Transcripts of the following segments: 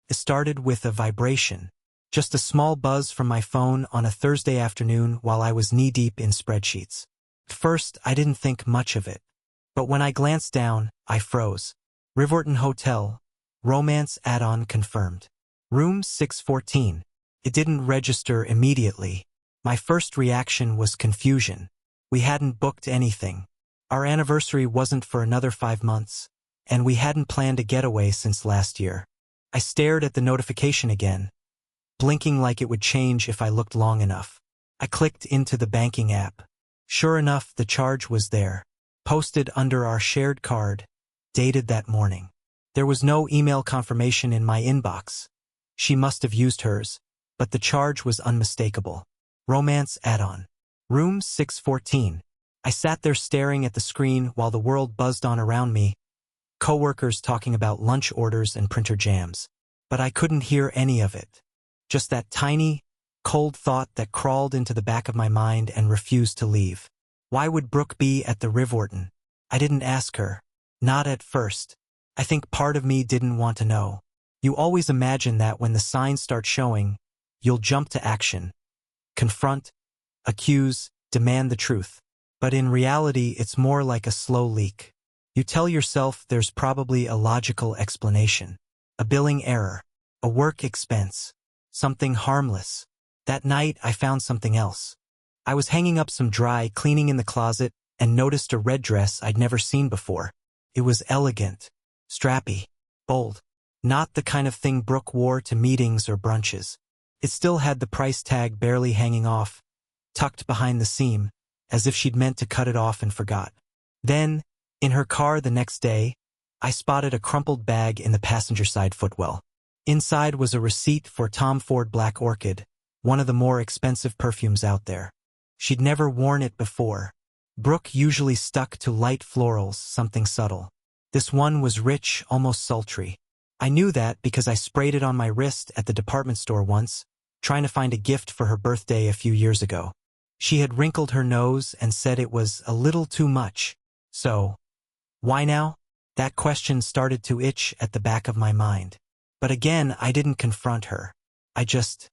It started with a vibration. Just a small buzz from my phone on a Thursday afternoon while I was knee-deep in spreadsheets. At first, I didn't think much of it. But when I glanced down, I froze. Riverton Hotel. Romance add-on confirmed. Room 614. It didn't register immediately. My first reaction was confusion. We hadn't booked anything. Our anniversary wasn't for another 5 months, and we hadn't planned a getaway since last year. I stared at the notification again, blinking like it would change if I looked long enough. I clicked into the banking app. Sure enough, the charge was there, posted under our shared card, dated that morning. There was no email confirmation in my inbox. She must have used hers, but the charge was unmistakable. Romance add-on. Room 614. I sat there staring at the screen while the world buzzed on around me, coworkers talking about lunch orders and printer jams. But I couldn't hear any of it. Just that tiny, cold thought that crawled into the back of my mind and refused to leave. Why would Brooke be at the Riverton? I didn't ask her. Not at first. I think part of me didn't want to know. You always imagine that when the signs start showing, you'll jump to action. Confront, accuse, demand the truth. But in reality, it's more like a slow leak. You tell yourself there's probably a logical explanation. A billing error. A work expense. Something harmless. That night, I found something else. I was hanging up some dry cleaning in the closet and noticed a red dress I'd never seen before. It was elegant, strappy, bold. Not the kind of thing Brooke wore to meetings or brunches. It still had the price tag barely hanging off, tucked behind the seam, as if she'd meant to cut it off and forgot. Then, in her car the next day, I spotted a crumpled bag in the passenger side footwell. Inside was a receipt for Tom Ford Black Orchid, one of the more expensive perfumes out there. She'd never worn it before. Brooke usually stuck to light florals, something subtle. This one was rich, almost sultry. I knew that because I sprayed it on my wrist at the department store once, trying to find a gift for her birthday a few years ago. She had wrinkled her nose and said it was a little too much. So, why now? That question started to itch at the back of my mind. But again, I didn't confront her. I just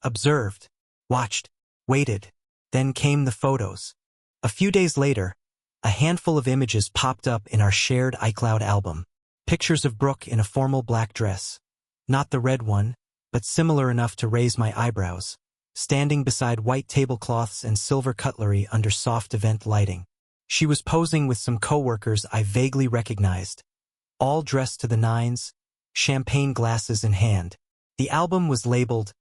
observed, watched, waited. Then came the photos. A few days later, a handful of images popped up in our shared iCloud album. Pictures of Brooke in a formal black dress. Not the red one, but similar enough to raise my eyebrows, standing beside white tablecloths and silver cutlery under soft event lighting. She was posing with some coworkers I vaguely recognized, all dressed to the nines, champagne glasses in hand. The album was labeled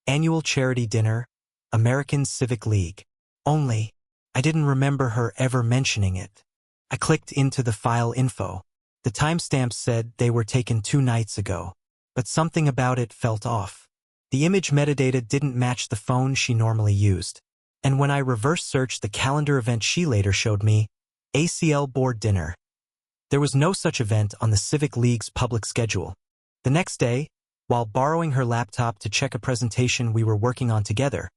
Annual Charity Dinner, American Civic League. Only, I didn't remember her ever mentioning it. I clicked into the file info. The timestamp said they were taken 2 nights ago, but something about it felt off. The image metadata didn't match the phone she normally used. And when I reverse searched the calendar event she later showed me, ACL Board Dinner, there was no such event on the Civic League's public schedule. The next day, while borrowing her laptop to check a presentation we were working on together,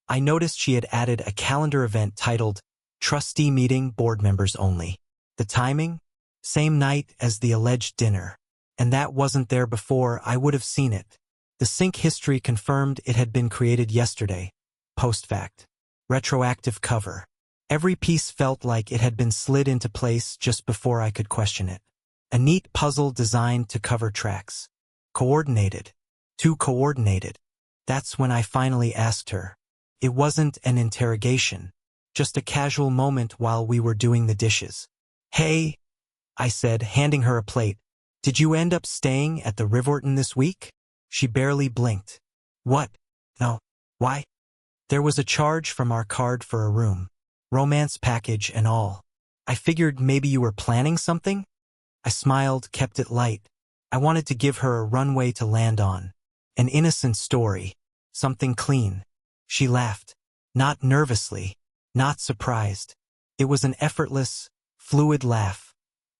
I noticed she had added a calendar event titled Trustee Meeting Board Members Only. The timing? Same night as the alleged dinner. And that wasn't there before. I would have seen it. The sync history confirmed it had been created yesterday. Post-fact. Retroactive cover. Every piece felt like it had been slid into place just before I could question it. A neat puzzle designed to cover tracks. Coordinated. Too coordinated. That's when I finally asked her. It wasn't an interrogation. Just a casual moment while we were doing the dishes. Hey, I said, handing her a plate. Did you end up staying at the Riverton this week? She barely blinked. What? No. Why? There was a charge from our card for a room. Romance package and all. I figured maybe you were planning something? I smiled, kept it light. I wanted to give her a runway to land on. An innocent story. Something clean. She laughed. Not nervously. Not surprised. It was an effortless, fluid laugh.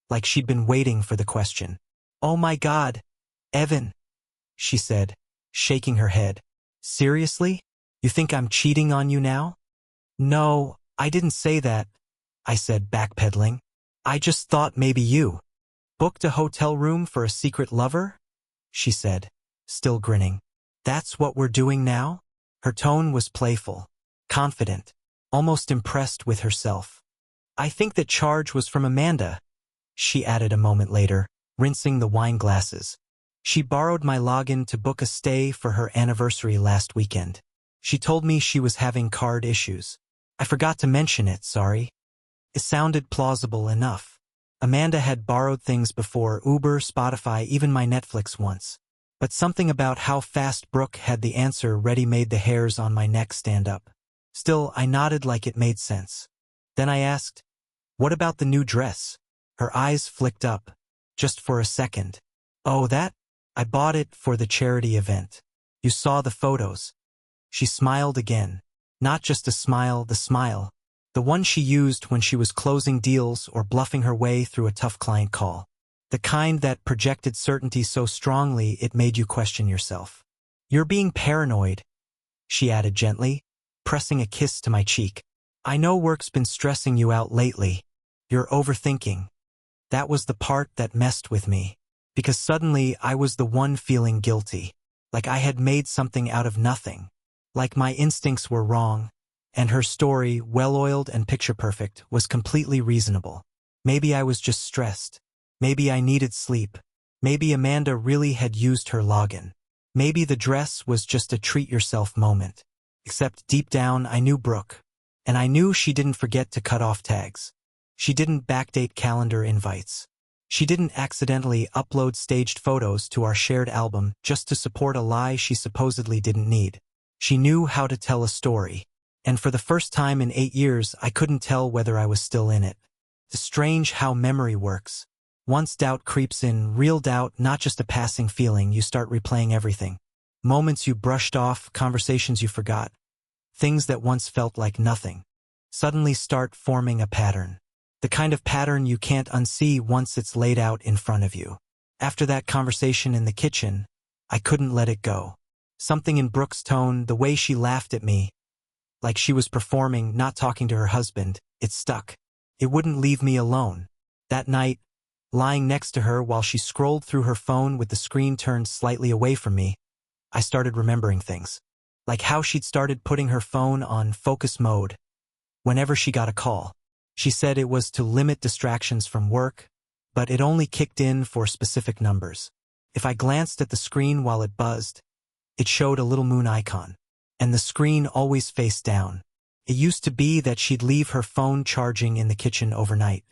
Like she'd been waiting for the question. Oh my God, Evan, she said, shaking her head. Seriously? You think I'm cheating on you now? No, I didn't say that, I said, backpedaling. I just thought maybe you booked a hotel room for a secret lover? She said, still grinning. That's what we're doing now? Her tone was playful, confident, almost impressed with herself. I think that charge was from Amanda, she added a moment later, rinsing the wine glasses. She borrowed my login to book a stay for her anniversary last weekend. She told me she was having card issues. I forgot to mention it, sorry. It sounded plausible enough. Amanda had borrowed things before: Uber, Spotify, even my Netflix once. But something about how fast Brooke had the answer ready made the hairs on my neck stand up. Still, I nodded like it made sense. Then I asked, "What about the new dress?" Her eyes flicked up, just for a second. "Oh, that? I bought it for the charity event. You saw the photos." She smiled again. Not just a smile, the one she used when she was closing deals or bluffing her way through a tough client call. The kind that projected certainty so strongly it made you question yourself. "You're being paranoid," she added gently, pressing a kiss to my cheek. "I know work's been stressing you out lately. You're overthinking." That was the part that messed with me, because suddenly I was the one feeling guilty, like I had made something out of nothing, like my instincts were wrong, and her story, well-oiled and picture-perfect, was completely reasonable. Maybe I was just stressed. Maybe I needed sleep. Maybe Amanda really had used her login. Maybe the dress was just a treat-yourself moment. Except deep down I knew Brooke, and I knew she didn't forget to cut off tags. She didn't backdate calendar invites. She didn't accidentally upload staged photos to our shared album just to support a lie she supposedly didn't need. She knew how to tell a story, and for the first time in 8 years I couldn't tell whether I was still in it. It's strange how memory works. Once doubt creeps in, real doubt, not just a passing feeling, you start replaying everything. Moments you brushed off, conversations you forgot, things that once felt like nothing, suddenly start forming a pattern. The kind of pattern you can't unsee once it's laid out in front of you. After that conversation in the kitchen, I couldn't let it go. Something in Brooke's tone, the way she laughed at me, like she was performing, not talking to her husband, it stuck. It wouldn't leave me alone. That night, lying next to her while she scrolled through her phone with the screen turned slightly away from me, I started remembering things. Like how she'd started putting her phone on focus mode whenever she got a call. She said it was to limit distractions from work, but it only kicked in for specific numbers. If I glanced at the screen while it buzzed, it showed a little moon icon, and the screen always faced down. It used to be that she'd leave her phone charging in the kitchen overnight.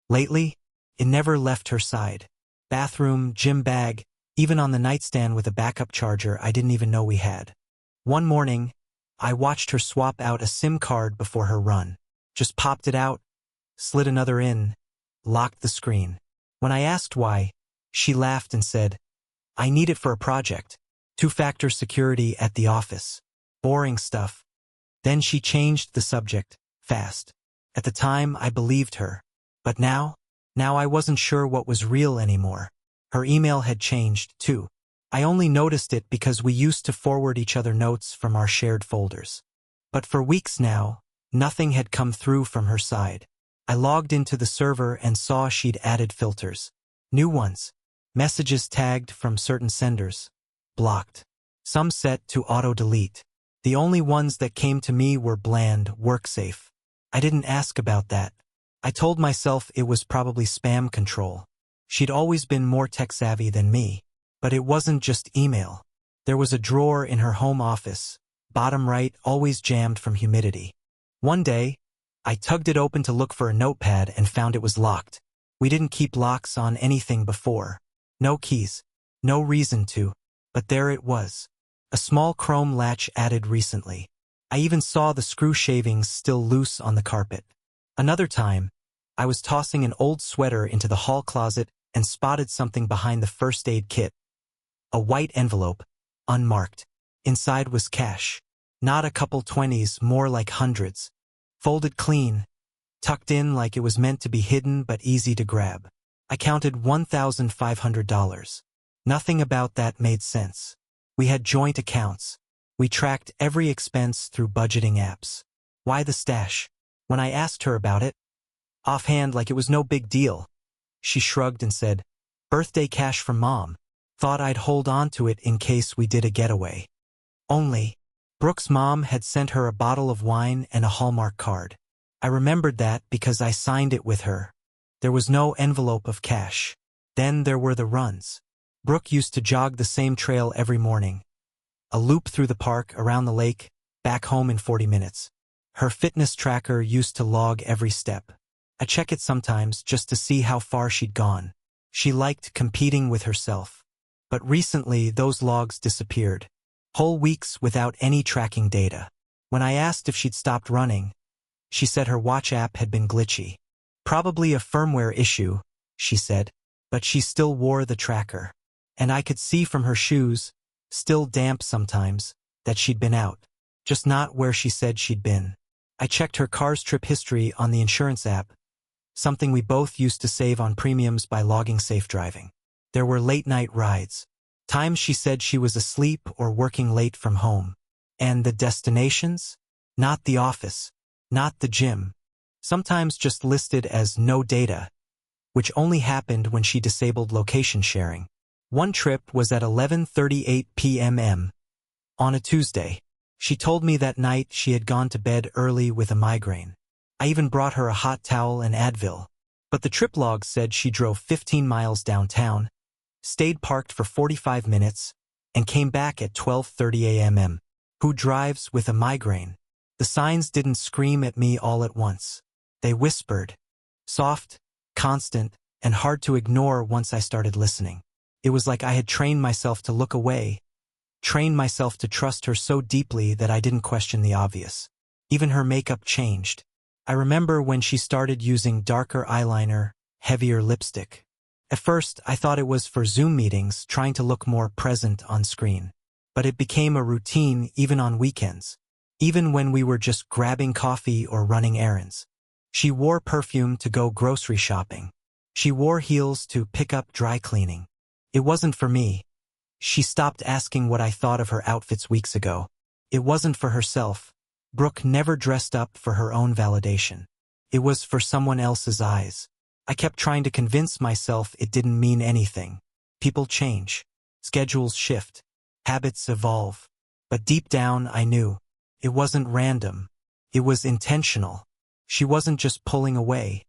Lately, it never left her side. Bathroom, gym bag, even on the nightstand with a backup charger I didn't even know we had. One morning, I watched her swap out a SIM card before her run. Just popped it out, slid another in, locked the screen. When I asked why, she laughed and said, "I need it for a project. 2-factor security at the office. Boring stuff." Then she changed the subject, fast. At the time, I believed her. But now I wasn't sure what was real anymore. Her email had changed, too. I only noticed it because we used to forward each other notes from our shared folders. But for weeks now, nothing had come through from her side. I logged into the server and saw she'd added filters. New ones. Messages tagged from certain senders. Blocked. Some set to auto-delete. The only ones that came to me were bland, work-safe. I didn't ask about that. I told myself it was probably spam control. She'd always been more tech-savvy than me. But it wasn't just email. There was a drawer in her home office, bottom right, always jammed from humidity. One day, I tugged it open to look for a notepad and found it was locked. We didn't keep locks on anything before. No keys. No reason to. But there it was. A small chrome latch added recently. I even saw the screw shavings still loose on the carpet. Another time, I was tossing an old sweater into the hall closet and spotted something behind the first aid kit. A white envelope, unmarked. Inside was cash. Not a couple 20s, more like hundreds. Folded clean, tucked in like it was meant to be hidden but easy to grab. I counted $1,500. Nothing about that made sense. We had joint accounts. We tracked every expense through budgeting apps. Why the stash? When I asked her about it, offhand like it was no big deal, she shrugged and said, "Birthday cash from Mom." Thought I'd hold on to it in case we did a getaway. Only, Brooke's mom had sent her a bottle of wine and a Hallmark card. I remembered that because I signed it with her. There was no envelope of cash. Then there were the runs. Brooke used to jog the same trail every morning. A loop through the park, around the lake, back home in 40 minutes. Her fitness tracker used to log every step. I check it sometimes just to see how far she'd gone. She liked competing with herself. But recently those logs disappeared. Whole weeks without any tracking data. When I asked if she'd stopped running, she said her watch app had been glitchy. Probably a firmware issue, she said, but she still wore the tracker. And I could see from her shoes, still damp sometimes, that she'd been out. Just not where she said she'd been. I checked her car's trip history on the insurance app, something we both used to save on premiums by logging safe driving. There were late-night rides. Times she said she was asleep or working late from home. And the destinations? Not the office. Not the gym. Sometimes just listed as no data, which only happened when she disabled location sharing. One trip was at 11:38 p.m. on a Tuesday. She told me that night she had gone to bed early with a migraine. I even brought her a hot towel and Advil. But the trip log said she drove 15 miles downtown, stayed parked for 45 minutes, and came back at 12:30 a.m. Who drives with a migraine? The signs didn't scream at me all at once. They whispered. Soft, constant, and hard to ignore once I started listening. It was like I had trained myself to look away, trained myself to trust her so deeply that I didn't question the obvious. Even her makeup changed. I remember when she started using darker eyeliner, heavier lipstick. At first, I thought it was for Zoom meetings, trying to look more present on screen. But it became a routine even on weekends. Even when we were just grabbing coffee or running errands. She wore perfume to go grocery shopping. She wore heels to pick up dry cleaning. It wasn't for me. She stopped asking what I thought of her outfits weeks ago. It wasn't for herself. Brooke never dressed up for her own validation. It was for someone else's eyes. I kept trying to convince myself it didn't mean anything. People change. Schedules shift. Habits evolve. But deep down, I knew. It wasn't random. It was intentional. She wasn't just pulling away.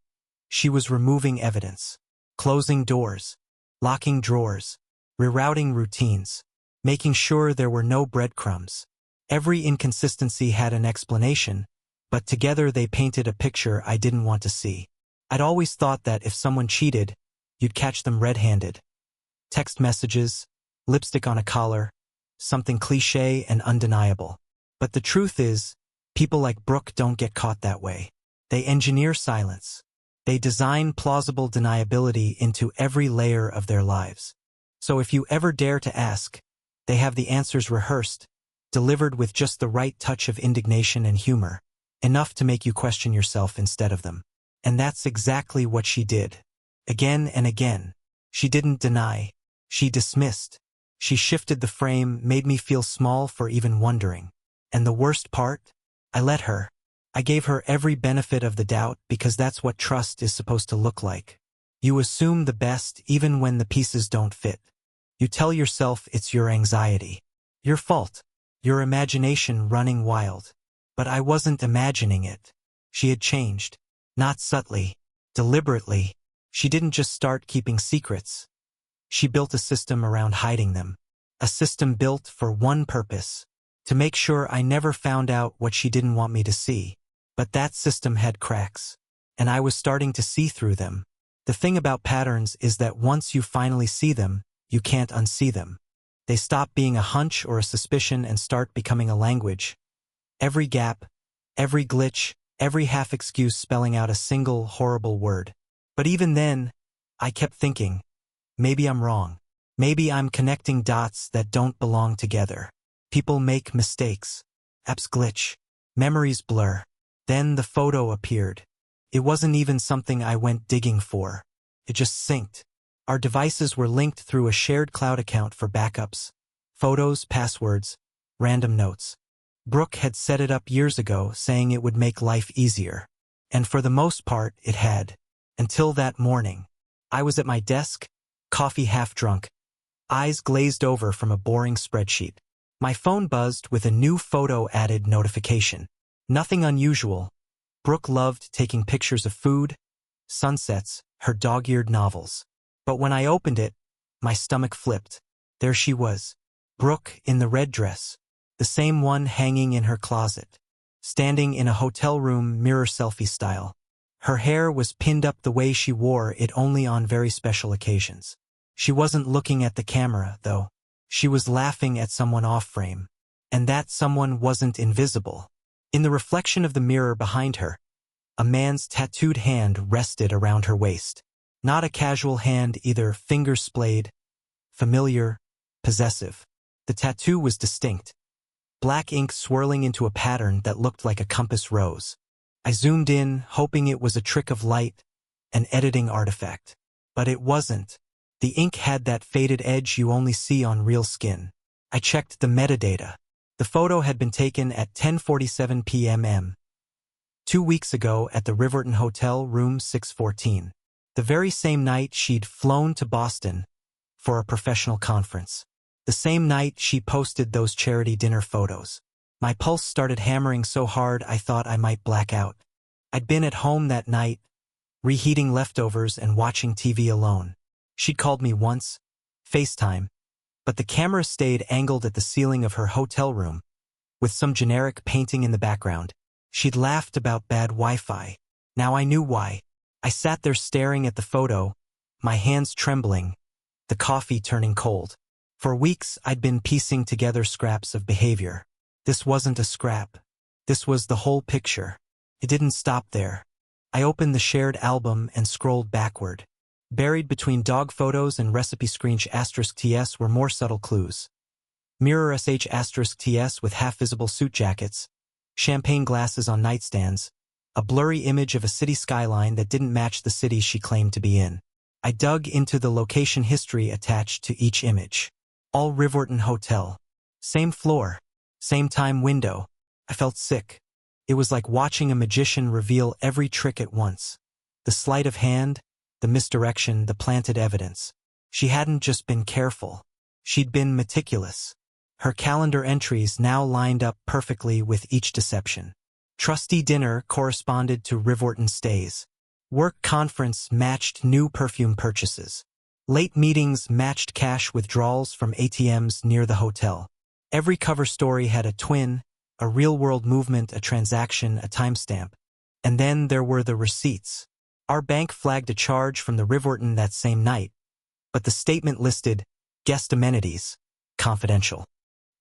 She was removing evidence. Closing doors. Locking drawers. Rerouting routines. Making sure there were no breadcrumbs. Every inconsistency had an explanation, but together they painted a picture I didn't want to see. I'd always thought that if someone cheated, you'd catch them red-handed. Text messages, lipstick on a collar, something cliché and undeniable. But the truth is, people like Brooke don't get caught that way. They engineer silence. They design plausible deniability into every layer of their lives. So if you ever dare to ask, they have the answers rehearsed, delivered with just the right touch of indignation and humor, enough to make you question yourself instead of them. And that's exactly what she did. Again and again. She didn't deny. She dismissed. She shifted the frame, made me feel small for even wondering. And the worst part? I let her. I gave her every benefit of the doubt because that's what trust is supposed to look like. You assume the best even when the pieces don't fit. You tell yourself it's your anxiety. Your fault. Your imagination running wild. But I wasn't imagining it. She had changed. Not subtly. Deliberately. She didn't just start keeping secrets. She built a system around hiding them. A system built for one purpose. To make sure I never found out what she didn't want me to see. But that system had cracks. And I was starting to see through them. The thing about patterns is that once you finally see them, you can't unsee them. They stop being a hunch or a suspicion and start becoming a language. Every gap, every glitch, every half-excuse spelling out a single horrible word. But even then, I kept thinking, maybe I'm wrong. Maybe I'm connecting dots that don't belong together. People make mistakes. Apps glitch. Memories blur. Then the photo appeared. It wasn't even something I went digging for. It just synced. Our devices were linked through a shared cloud account for backups. Photos, passwords, random notes. Brooke had set it up years ago, saying it would make life easier. And for the most part, it had. Until that morning. I was at my desk, coffee half drunk, eyes glazed over from a boring spreadsheet. My phone buzzed with a new photo added notification. Nothing unusual. Brooke loved taking pictures of food, sunsets, her dog-eared novels. But when I opened it, my stomach flipped. There she was. Brooke in the red dress, the same one hanging in her closet, standing in a hotel room mirror selfie style. Her hair was pinned up the way she wore it only on very special occasions. She wasn't looking at the camera, though. She was laughing at someone off-frame. And that someone wasn't invisible. In the reflection of the mirror behind her, a man's tattooed hand rested around her waist. Not a casual hand either, fingers splayed, familiar, possessive. The tattoo was distinct. Black ink swirling into a pattern that looked like a compass rose. I zoomed in, hoping it was a trick of light, an editing artifact. But it wasn't. The ink had that faded edge you only see on real skin. I checked the metadata. The photo had been taken at 10:47 p.m. 2 weeks ago at the Riverton Hotel, room 614. The very same night she'd flown to Boston for a professional conference. The same night she posted those charity dinner photos. My pulse started hammering so hard I thought I might black out. I'd been at home that night, reheating leftovers and watching TV alone. She'd called me once, FaceTime, but the camera stayed angled at the ceiling of her hotel room, with some generic painting in the background. She'd laughed about bad Wi-Fi. Now I knew why. I sat there staring at the photo, my hands trembling, the coffee turning cold. For weeks I'd been piecing together scraps of behavior. This wasn't a scrap. This was the whole picture. It didn't stop there. I opened the shared album and scrolled backward. Buried between dog photos and recipe screensh *TS were more subtle clues. Mirror sh *TS with half-visible suit jackets, champagne glasses on nightstands, a blurry image of a city skyline that didn't match the city she claimed to be in. I dug into the location history attached to each image. All Riverton Hotel. Same floor. Same time window. I felt sick. It was like watching a magician reveal every trick at once. The sleight of hand, the misdirection, the planted evidence. She hadn't just been careful. She'd been meticulous. Her calendar entries now lined up perfectly with each deception. Trustee dinner corresponded to Riverton stays. Work conference matched new perfume purchases. Late meetings matched cash withdrawals from ATMs near the hotel. Every cover story had a twin, a real-world movement, a transaction, a timestamp. And then there were the receipts. Our bank flagged a charge from the Riverton that same night, but the statement listed, guest amenities, confidential.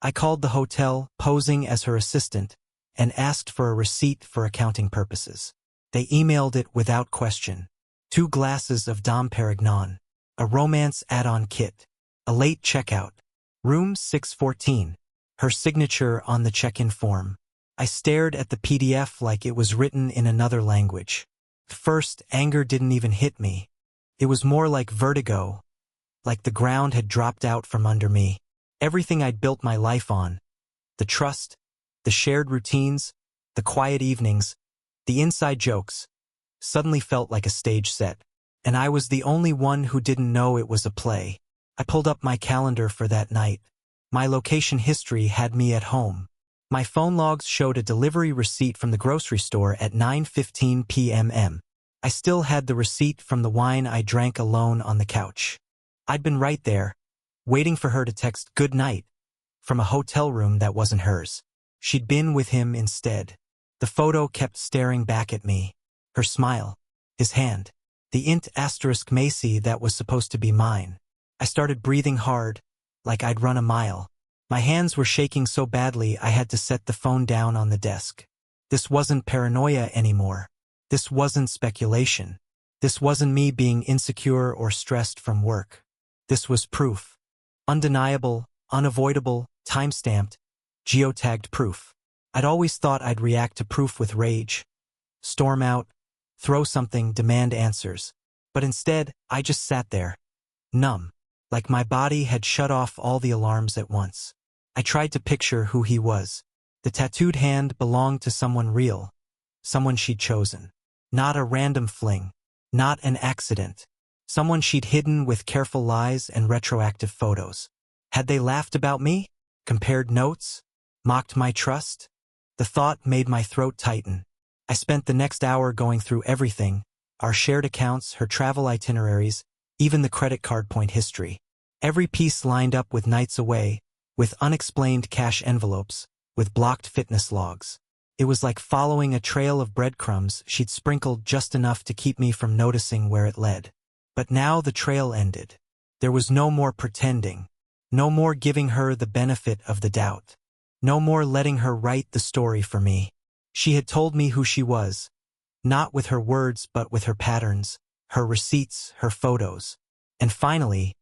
I called the hotel, posing as her assistant, and asked for a receipt for accounting purposes. They emailed it without question. 2 glasses of Dom Perignon, a romance add-on kit, a late checkout, room 614, her signature on the check-in form. I stared at the PDF like it was written in another language. First, anger didn't even hit me. It was more like vertigo, like the ground had dropped out from under me. Everything I'd built my life on, the trust, the shared routines, the quiet evenings, the inside jokes, suddenly felt like a stage set. And I was the only one who didn't know it was a play. I pulled up my calendar for that night. My location history had me at home. My phone logs showed a delivery receipt from the grocery store at 9:15 p.m. I still had the receipt from the wine I drank alone on the couch. I'd been right there, waiting for her to text good night from a hotel room that wasn't hers. She'd been with him instead. The photo kept staring back at me. Her smile, his hand, the int * Macy that was supposed to be mine. I started breathing hard, like I'd run a mile. My hands were shaking so badly I had to set the phone down on the desk. This wasn't paranoia anymore. This wasn't speculation. This wasn't me being insecure or stressed from work. This was proof. Undeniable, unavoidable, time-stamped, geotagged proof. I'd always thought I'd react to proof with rage. Storm out, throw something, demand answers. But instead, I just sat there, numb, like my body had shut off all the alarms at once. I tried to picture who he was. The tattooed hand belonged to someone real, someone she'd chosen. Not a random fling, not an accident. Someone she'd hidden with careful lies and retroactive photos. Had they laughed about me? Compared notes? Mocked my trust? The thought made my throat tighten. I spent the next hour going through everything, our shared accounts, her travel itineraries, even the credit card point history. Every piece lined up with nights away, with unexplained cash envelopes, with blocked fitness logs. It was like following a trail of breadcrumbs she'd sprinkled just enough to keep me from noticing where it led. But now the trail ended. There was no more pretending, no more giving her the benefit of the doubt, no more letting her write the story for me. She had told me who she was, not with her words but with her patterns, her receipts, her photos. And finally,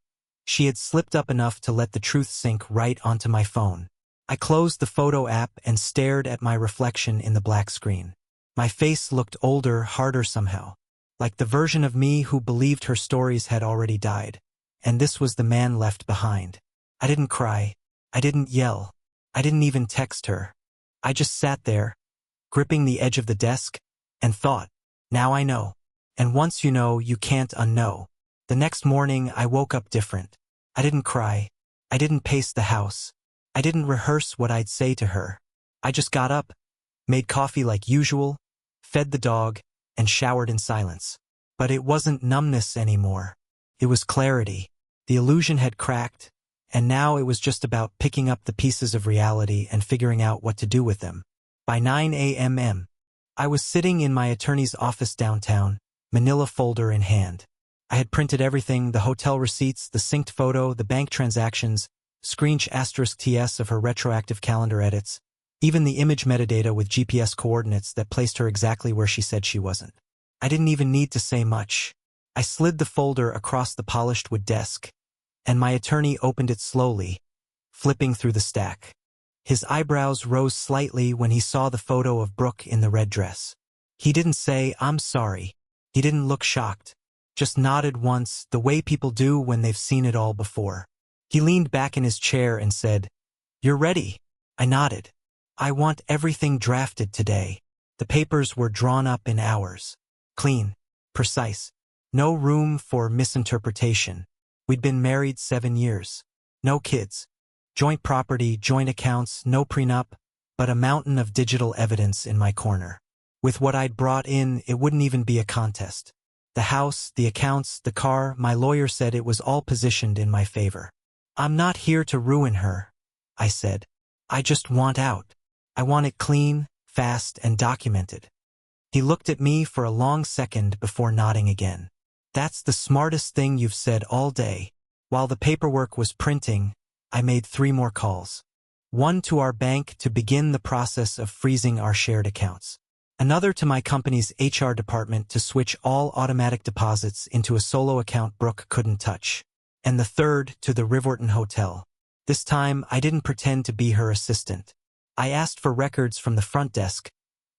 she had slipped up enough to let the truth sink right onto my phone. I closed the photo app and stared at my reflection in the black screen. My face looked older, harder somehow, like the version of me who believed her stories had already died, and this was the man left behind. I didn't cry. I didn't yell. I didn't even text her. I just sat there, gripping the edge of the desk, and thought, now I know. And once you know, you can't unknow. The next morning, I woke up different. I didn't cry. I didn't pace the house. I didn't rehearse what I'd say to her. I just got up, made coffee like usual, fed the dog, and showered in silence. But it wasn't numbness anymore. It was clarity. The illusion had cracked, and now it was just about picking up the pieces of reality and figuring out what to do with them. By 9 a.m., I was sitting in my attorney's office downtown, manila folder in hand. I had printed everything, the hotel receipts, the synced photo, the bank transactions, screensh *TS of her retroactive calendar edits, even the image metadata with GPS coordinates that placed her exactly where she said she wasn't. I didn't even need to say much. I slid the folder across the polished wood desk, and my attorney opened it slowly, flipping through the stack. His eyebrows rose slightly when he saw the photo of Brooke in the red dress. He didn't say, "I'm sorry." He didn't look shocked, just nodded once, the way people do when they've seen it all before. He leaned back in his chair and said, "You're ready?" I nodded. "I want everything drafted today." The papers were drawn up in hours. Clean, precise, no room for misinterpretation. We'd been married 7 years. No kids. Joint property, joint accounts, no prenup, but a mountain of digital evidence in my corner. With what I'd brought in, it wouldn't even be a contest. The house, the accounts, the car, my lawyer said it was all positioned in my favor. "I'm not here to ruin her," I said. "I just want out. I want it clean, fast, and documented." He looked at me for a long second before nodding again. "That's the smartest thing you've said all day." While the paperwork was printing, I made 3 more calls. One to our bank to begin the process of freezing our shared accounts. Another to my company's HR department to switch all automatic deposits into a solo account Brooke couldn't touch. And the third to the Riverton Hotel. This time, I didn't pretend to be her assistant. I asked for records from the front desk,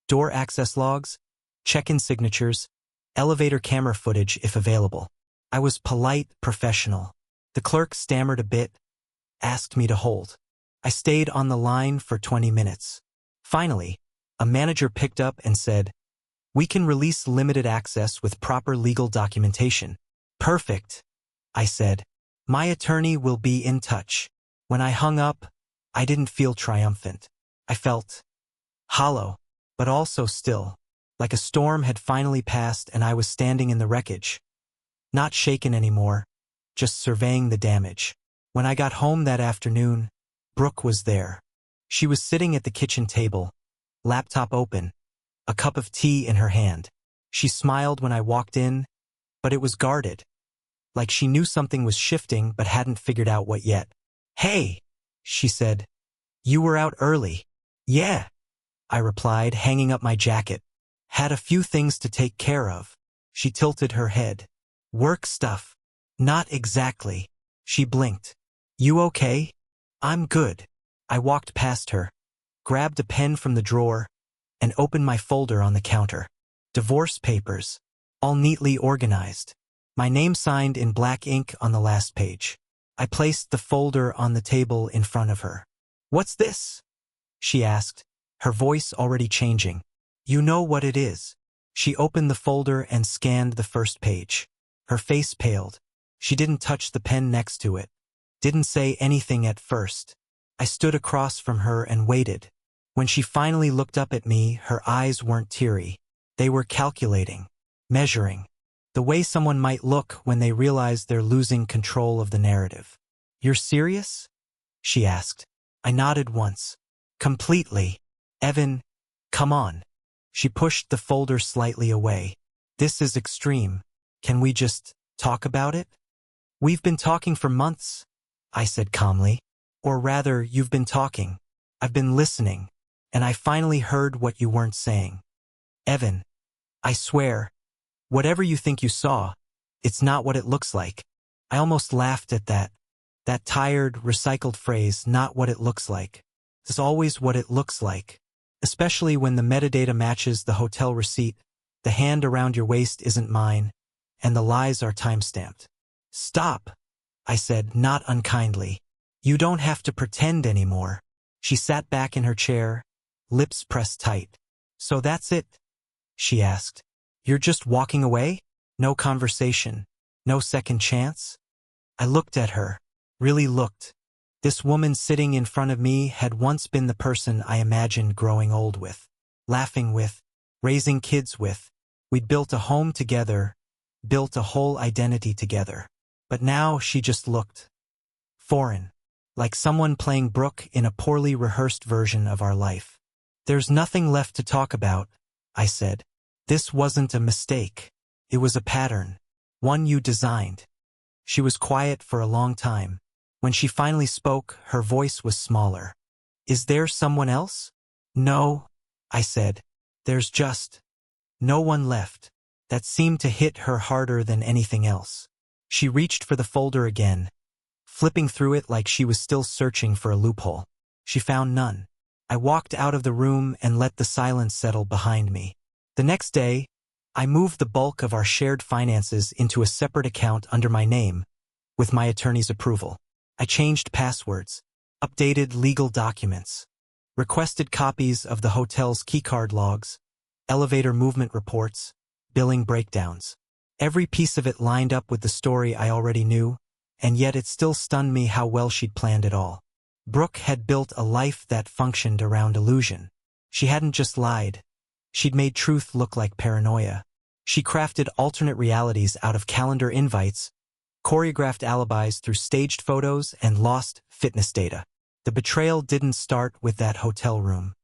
door access logs, check-in signatures, elevator camera footage if available. I was polite, professional. The clerk stammered a bit, asked me to hold. I stayed on the line for 20 minutes. Finally, a manager picked up and said, "We can release limited access with proper legal documentation." "Perfect," I said. "My attorney will be in touch." When I hung up, I didn't feel triumphant. I felt hollow, but also still, like a storm had finally passed and I was standing in the wreckage. Not shaken anymore, just surveying the damage. When I got home that afternoon, Brooke was there. She was sitting at the kitchen table, laptop open, a cup of tea in her hand. She smiled when I walked in, but it was guarded, like she knew something was shifting but hadn't figured out what yet. "Hey," she said. "You were out early." "Yeah," I replied, hanging up my jacket. "Had a few things to take care of." She tilted her head. "Work stuff?" "Not exactly." She blinked. "You okay?" "I'm good." I walked past her, grabbed a pen from the drawer, and opened my folder on the counter. Divorce papers, all neatly organized. My name signed in black ink on the last page. I placed the folder on the table in front of her. "What's this?" she asked, her voice already changing. "You know what it is." She opened the folder and scanned the first page. Her face paled. She didn't touch the pen next to it. Didn't say anything at first. I stood across from her and waited. When she finally looked up at me, her eyes weren't teary. They were calculating, measuring, the way someone might look when they realize they're losing control of the narrative. "You're serious?" she asked. I nodded once. "Completely. Evan, come on." She pushed the folder slightly away. "This is extreme. Can we just talk about it?" "We've been talking for months," I said calmly. "Or rather, you've been talking. I've been listening, and I finally heard what you weren't saying. Evan, I swear, whatever you think you saw, it's not what it looks like." I almost laughed at that. That tired, recycled phrase, "not what it looks like." It's always what it looks like. Especially when the metadata matches the hotel receipt, the hand around your waist isn't mine, and the lies are timestamped. "Stop," I said, not unkindly. "You don't have to pretend anymore." She sat back in her chair, lips pressed tight. "So that's it?" she asked. "You're just walking away? No conversation? No second chance?" I looked at her, really looked. This woman sitting in front of me had once been the person I imagined growing old with, laughing with, raising kids with. We'd built a home together, built a whole identity together. But now she just looked foreign, like someone playing Brooke in a poorly rehearsed version of our life. "There's nothing left to talk about," I said. "This wasn't a mistake. It was a pattern, one you designed." She was quiet for a long time. When she finally spoke, her voice was smaller. "Is there someone else?" "No," I said. "There's just no one left." That seemed to hit her harder than anything else. She reached for the folder again, flipping through it like she was still searching for a loophole. She found none. I walked out of the room and let the silence settle behind me. The next day, I moved the bulk of our shared finances into a separate account under my name, with my attorney's approval. I changed passwords, updated legal documents, requested copies of the hotel's keycard logs, elevator movement reports, billing breakdowns. Every piece of it lined up with the story I already knew, and yet it still stunned me how well she'd planned it all. Brooke had built a life that functioned around illusion. She hadn't just lied. She'd made truth look like paranoia. She crafted alternate realities out of calendar invites, choreographed alibis through staged photos, and lost fitness data. The betrayal didn't start with that hotel room.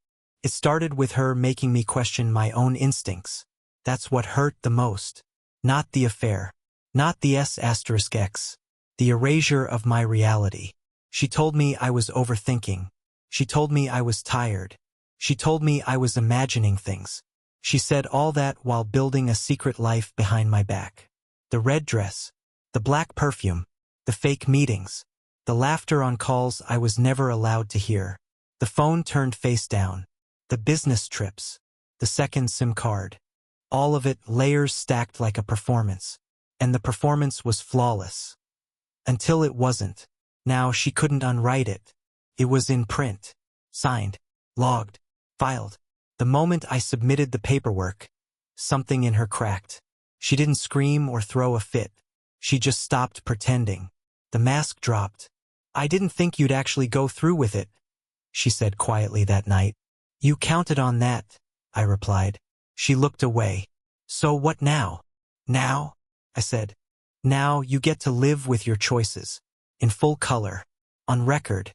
It started with her making me question my own instincts. That's what hurt the most. Not the affair. Not the S*X. The erasure of my reality. She told me I was overthinking. She told me I was tired. She told me I was imagining things. She said all that while building a secret life behind my back. The red dress, the black perfume, the fake meetings, the laughter on calls I was never allowed to hear, the phone turned face down, the business trips, the second SIM card. All of it layers stacked like a performance. And the performance was flawless. Until it wasn't. Now she couldn't unwrite it. It was in print. Signed. Logged. Filed. The moment I submitted the paperwork, something in her cracked. She didn't scream or throw a fit. She just stopped pretending. The mask dropped. "I didn't think you'd actually go through with it," she said quietly that night. "You counted on that," I replied. She looked away. "So what now?" "Now?" I said. "Now you get to live with your choices. In full color. On record."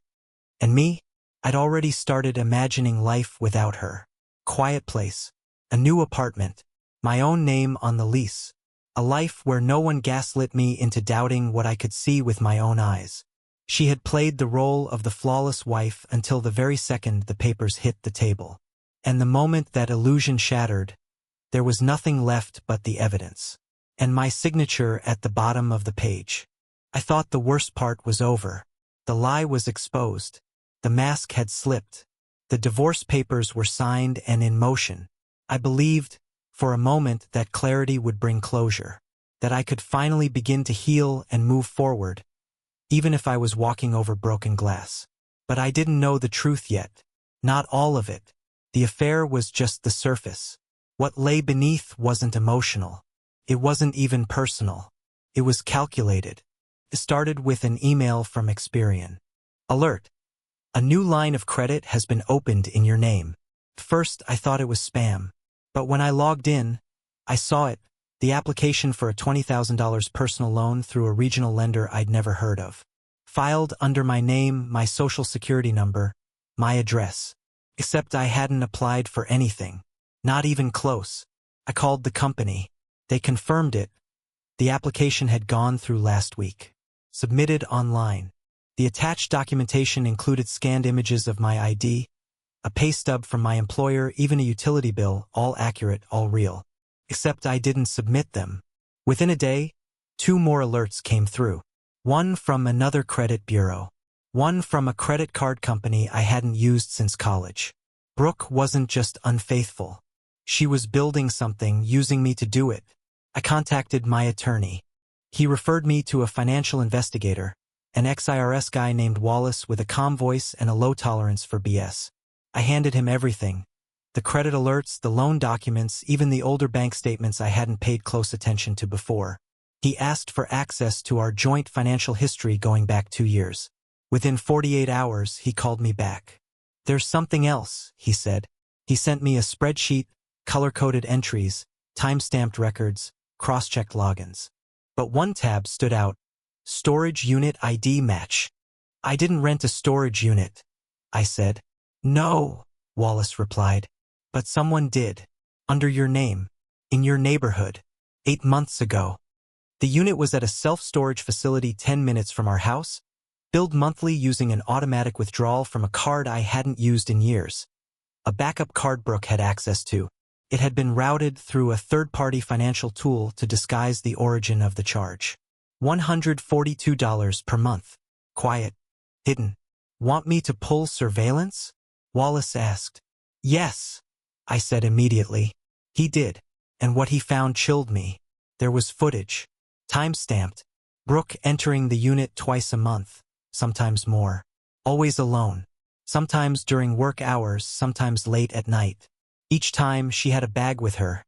And me? I'd already started imagining life without her. Quiet place. A new apartment. My own name on the lease. A life where no one gaslit me into doubting what I could see with my own eyes. She had played the role of the flawless wife until the very second the papers hit the table. And the moment that illusion shattered, there was nothing left but the evidence. And my signature at the bottom of the page. I thought the worst part was over. The lie was exposed. The mask had slipped. The divorce papers were signed and in motion. I believed, for a moment, that clarity would bring closure. That I could finally begin to heal and move forward, even if I was walking over broken glass. But I didn't know the truth yet. Not all of it. The affair was just the surface. What lay beneath wasn't emotional. It wasn't even personal. It was calculated. It started with an email from Experian. Alert. A new line of credit has been opened in your name. First, I thought it was spam. But when I logged in, I saw it, the application for a $20,000 personal loan through a regional lender I'd never heard of. Filed under my name, my social security number, my address. Except I hadn't applied for anything. Not even close. I called the company. They confirmed it. The application had gone through last week. Submitted online. The attached documentation included scanned images of my ID, a pay stub from my employer, even a utility bill, all accurate, all real. Except I didn't submit them. Within a day, 2 more alerts came through. One from another credit bureau. One from a credit card company I hadn't used since college. Brooke wasn't just unfaithful. She was building something, using me to do it. I contacted my attorney. He referred me to a financial investigator, an ex-IRS guy named Wallace with a calm voice and a low tolerance for BS. I handed him everything. The credit alerts, the loan documents, even the older bank statements I hadn't paid close attention to before. He asked for access to our joint financial history going back 2 years. Within 48 hours, he called me back. There's something else, he said. He sent me a spreadsheet, color-coded entries, time-stamped records, cross-checked logins. But one tab stood out. Storage unit ID match. I didn't rent a storage unit, I said. No, Wallace replied. But someone did. Under your name. In your neighborhood. 8 months ago. The unit was at a self-storage facility 10 minutes from our house, billed monthly using an automatic withdrawal from a card I hadn't used in years. A backup card Brooke had access to. It had been routed through a third-party financial tool to disguise the origin of the charge. $142 per month. Quiet. Hidden. Want me to pull surveillance? Wallace asked. Yes, I said immediately. He did. And what he found chilled me. There was footage. Time-stamped. Brooke entering the unit twice a month. Sometimes more. Always alone. Sometimes during work hours, sometimes late at night. Each time she had a bag with her.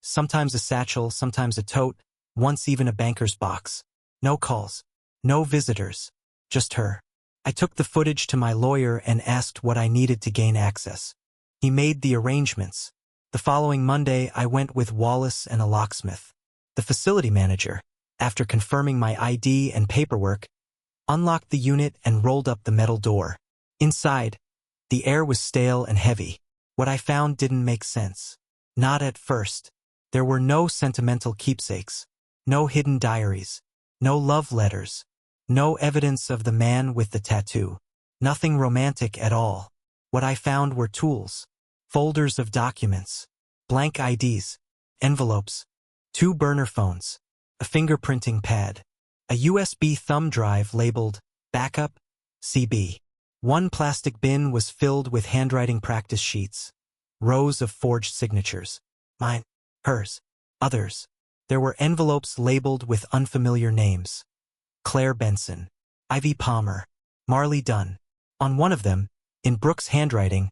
Sometimes a satchel, sometimes a tote, once even a banker's box. No calls. No visitors. Just her. I took the footage to my lawyer and asked what I needed to gain access. He made the arrangements. The following Monday, I went with Wallace and a locksmith. The facility manager, after confirming my ID and paperwork, unlocked the unit and rolled up the metal door. Inside, the air was stale and heavy. What I found didn't make sense. Not at first. There were no sentimental keepsakes. No hidden diaries. No love letters. No evidence of the man with the tattoo. Nothing romantic at all. What I found were tools. Folders of documents. Blank IDs. Envelopes. 2 burner phones. A fingerprinting pad. A USB thumb drive labeled Backup CB. 1 plastic bin was filled with handwriting practice sheets. Rows of forged signatures. Mine. Hers. Others. There were envelopes labeled with unfamiliar names. Claire Benson. Ivy Palmer. Marley Dunn. On one of them, in Brooke's handwriting,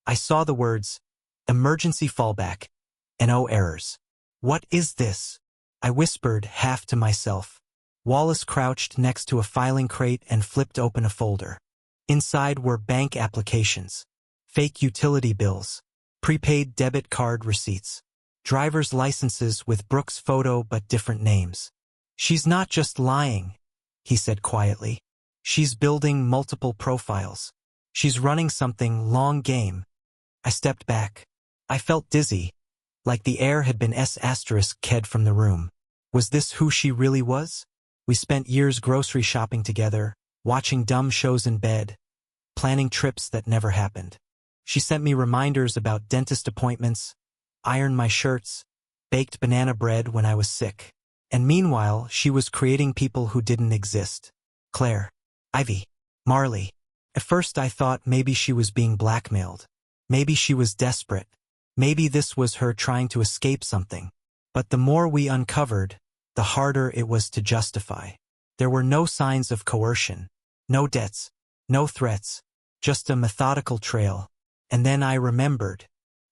I saw the words, Emergency Fallback, No errors. What is this? I whispered, half to myself. Wallace crouched next to a filing crate and flipped open a folder. Inside were bank applications, fake utility bills, prepaid debit card receipts, driver's licenses with Brooke's photo but different names. She's not just lying, he said quietly. She's building multiple profiles. She's running something long game. I stepped back. I felt dizzy, like the air had been S**ked from the room. Was this who she really was? We spent years grocery shopping together, watching dumb shows in bed, planning trips that never happened. She sent me reminders about dentist appointments, ironed my shirts, baked banana bread when I was sick. And meanwhile, she was creating people who didn't exist. Claire. Ivy. Marley. At first I thought maybe she was being blackmailed. Maybe she was desperate. Maybe this was her trying to escape something. But the more we uncovered, the harder it was to justify. There were no signs of coercion. No debts. No threats. Just a methodical trail. And then I remembered.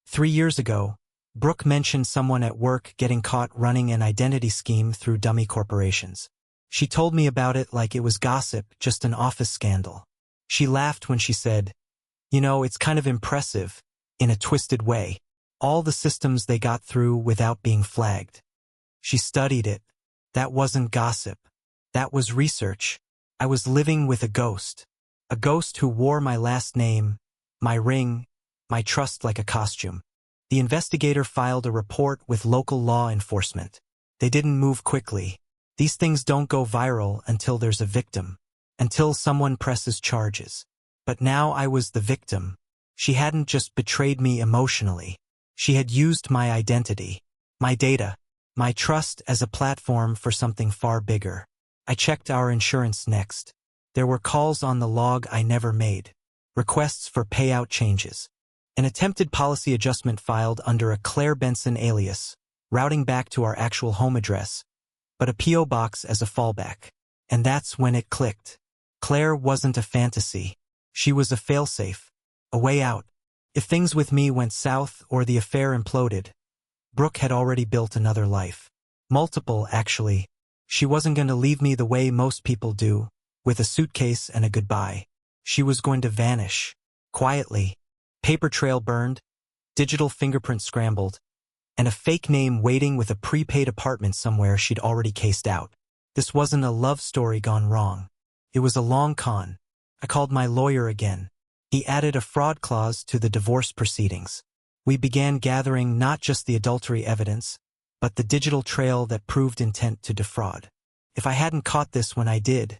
3 years ago, Brooke mentioned someone at work getting caught running an identity scheme through dummy corporations. She told me about it like it was gossip, just an office scandal. She laughed when she said, "You know, it's kind of impressive, in a twisted way. All the systems they got through without being flagged." She studied it. That wasn't gossip. That was research. I was living with a ghost. A ghost who wore my last name, my ring, my trust like a costume. The investigator filed a report with local law enforcement. They didn't move quickly. These things don't go viral until there's a victim, until someone presses charges. But now I was the victim. She hadn't just betrayed me emotionally. She had used my identity, my data, my trust as a platform for something far bigger. I checked our insurance next. There were calls on the log I never made, requests for payout changes, an attempted policy adjustment filed under a Claire Benson alias, routing back to our actual home address, but a P.O. box as a fallback. And that's when it clicked. Claire wasn't a fantasy. She was a failsafe, a way out. If things with me went south or the affair imploded, Brooke had already built another life. Multiple, actually. She wasn't going to leave me the way most people do, with a suitcase and a goodbye. She was going to vanish, quietly. Paper trail burned, digital fingerprint scrambled, and a fake name waiting with a prepaid apartment somewhere she'd already cased out. This wasn't a love story gone wrong. It was a long con. I called my lawyer again. He added a fraud clause to the divorce proceedings. We began gathering not just the adultery evidence, but the digital trail that proved intent to defraud. If I hadn't caught this when I did,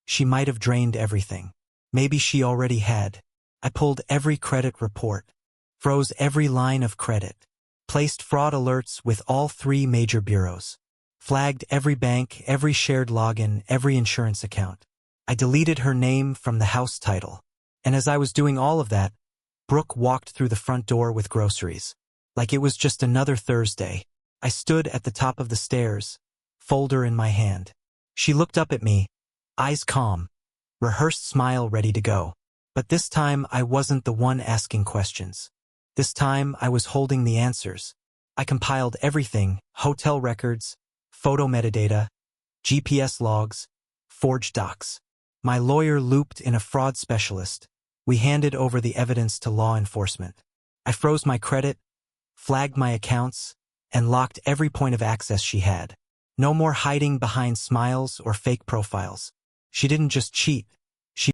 she might have drained everything. Maybe she already had. I pulled every credit report, froze every line of credit, placed fraud alerts with all 3 major bureaus, flagged every bank, every shared login, every insurance account. I deleted her name from the house title. And as I was doing all of that, Brooke walked through the front door with groceries. Like it was just another Thursday. I stood at the top of the stairs, folder in my hand. She looked up at me, eyes calm, rehearsed smile ready to go. But this time I wasn't the one asking questions. This time I was holding the answers. I compiled everything: hotel records, photo metadata, GPS logs, forged docs. My lawyer looped in a fraud specialist. We handed over the evidence to law enforcement. I froze my credit, flagged my accounts, and locked every point of access she had. No more hiding behind smiles or fake profiles. She didn't just cheat.